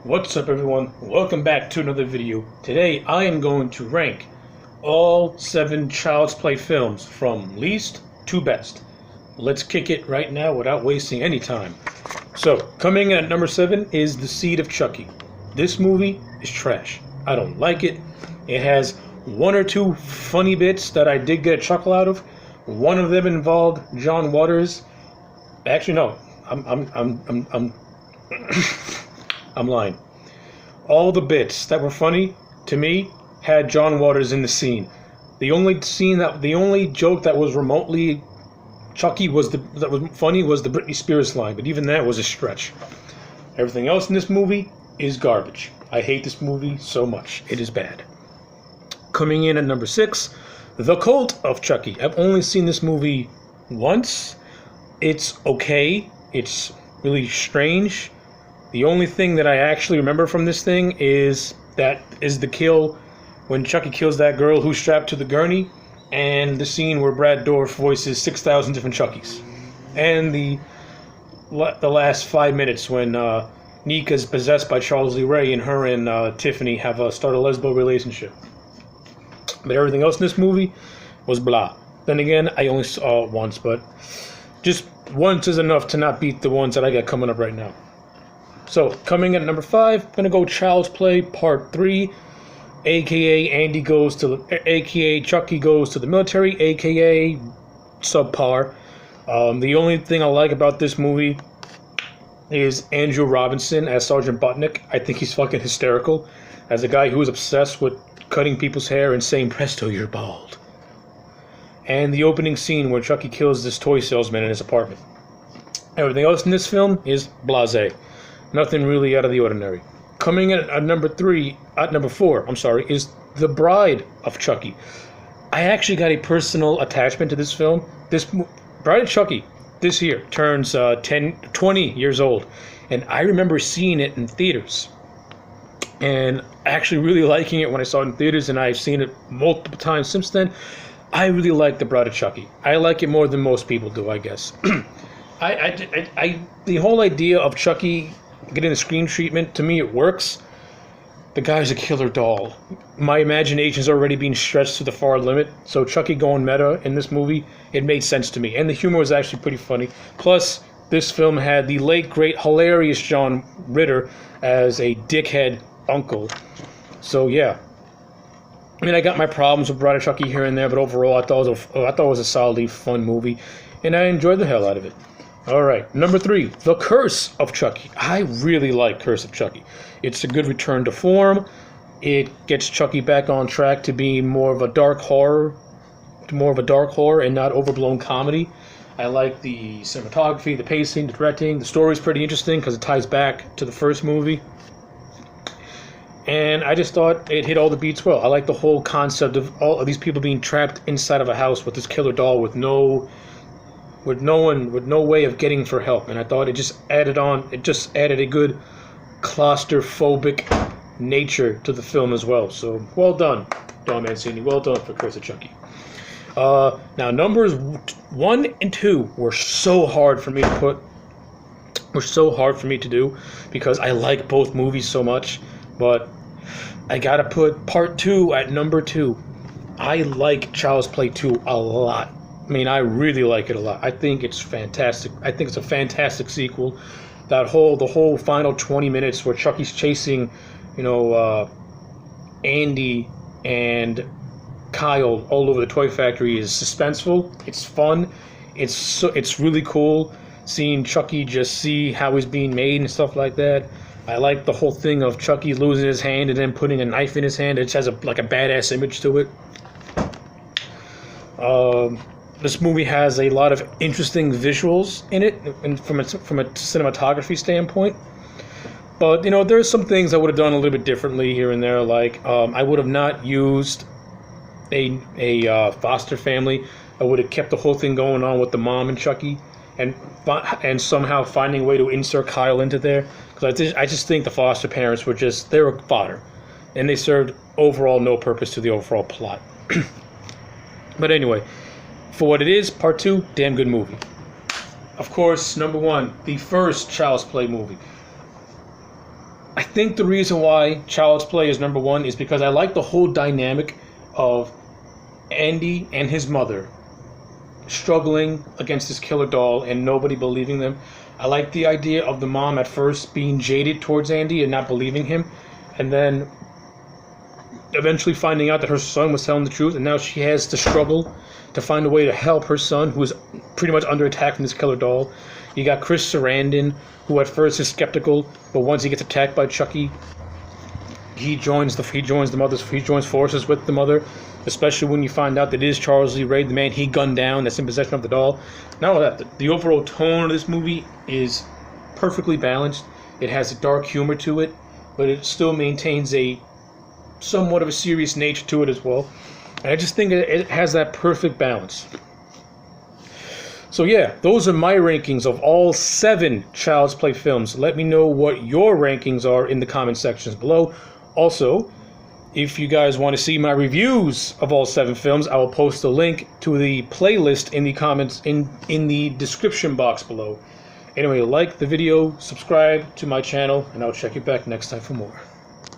What's up everyone, welcome back to another video. Today I am going to rank all 7 Child's Play films from least to best. Let's kick it right now without wasting any time. So, coming in at number 7 is The Seed of Chucky. This movie is trash. I don't like it. It has one or two funny bits that I did get a chuckle out of. One of them involved John Waters. Actually no, I'm lying. All the bits that were funny to me had John Waters in the scene. The only joke that was remotely Chucky that was funny was the Britney Spears line, but even that was a stretch. Everything else in this movie is garbage. I hate this movie so much. It is bad. Coming in at number 6, The Cult of Chucky. I've only seen this movie once. It's okay. It's really strange. The only thing that I actually remember from this thing is the kill when Chucky kills that girl who's strapped to the gurney, and the scene where Brad Dourif voices 6,000 different Chuckies, and the last 5 minutes when Nika's possessed by Charles Lee Ray and her and Tiffany have start a lesbo relationship. But everything else in this movie was blah. Then again, I only saw it once, but just once is enough to not beat the ones that I got coming up right now. So, coming in at number 5, I'm gonna go Child's Play Part 3, aka aka Chucky goes to the military, aka subpar. The only thing I like about this movie is Andrew Robinson as Sergeant Butnick. I think he's fucking hysterical as a guy who is obsessed with cutting people's hair and saying, "Presto, you're bald." And the opening scene where Chucky kills this toy salesman in his apartment. Everything else in this film is blasé. Nothing really out of the ordinary. Coming in at number 4, is The Bride of Chucky. I actually got a personal attachment to this film. This Bride of Chucky this year turns 20 years old, and I remember seeing it in theaters and actually really liking it when I saw it in theaters, and I've seen it multiple times since then. I really like The Bride of Chucky. I like it more than most people do, I guess. The whole idea of Chucky getting the screen treatment, to me it works. The guy's a killer doll. My imagination's already being stretched to the far limit, so Chucky going meta in this movie, it made sense to me, and the humor was actually pretty funny. Plus, this film had the late great hilarious John Ritter as a dickhead uncle. So yeah, I mean, I got my problems with Bride of Chucky here and there, but overall I thought it was a solidly fun movie, and I enjoyed the hell out of it. Alright, number 3, The Curse of Chucky. I really like Curse of Chucky. It's a good return to form. It gets Chucky back on track to be more of a dark horror and not overblown comedy. I like the cinematography, the pacing, the directing. The story's pretty interesting because it ties back to the first movie. And I just thought it hit all the beats well. I like the whole concept of all of these people being trapped inside of a house with this killer doll with no way of getting for help, and I thought it just added a good claustrophobic nature to the film as well. So well done, Don Mancini. Well done for Curse of Chucky. Now numbers 1 and 2 were so hard for me to do because I like both movies so much, but I gotta put Part 2 at number 2. I like Child's Play 2 a lot. I mean, I really like it a lot. I think it's fantastic. I think it's a fantastic sequel. The whole final 20 minutes where Chucky's chasing, Andy and Kyle all over the toy factory is suspenseful. It's fun. It's really cool seeing Chucky just see how he's being made and stuff like that. I like the whole thing of Chucky losing his hand and then putting a knife in his hand. It just has a badass image to it. This movie has a lot of interesting visuals in it, and from a cinematography standpoint. But there's some things I would have done a little bit differently here and there. Like I would have not used a foster family. I would have kept the whole thing going on with the mom and Chucky, and somehow finding a way to insert Kyle into there. Because I just think the foster parents they were fodder, and they served overall no purpose to the overall plot. But anyway. For what it is, Part 2, damn good movie. Of course, number 1, the first Child's Play movie. I think the reason why Child's Play is number one is because I like the whole dynamic of Andy and his mother struggling against this killer doll and nobody believing them. I like the idea of the mom at first being jaded towards Andy and not believing him, and then eventually finding out that her son was telling the truth, and now she has to struggle to find a way to help her son, who is pretty much under attack from this killer doll. You got Chris Sarandon, who at first is skeptical, but once he gets attacked by Chucky, he joins forces with the mother, especially when you find out that it is Charles Lee Ray, the man he gunned down that's in possession of the doll. Not only that, the overall tone of this movie is perfectly balanced. It has a dark humor to it, but it still maintains a somewhat of a serious nature to it as well. And I just think it has that perfect balance. So yeah, those are my rankings of all 7 Child's Play films. Let me know what your rankings are in the comment sections below. Also, if you guys want to see my reviews of all 7 films, I will post a link to the playlist in the comments in the description box below. Anyway, like the video, subscribe to my channel, and I'll check you back next time for more.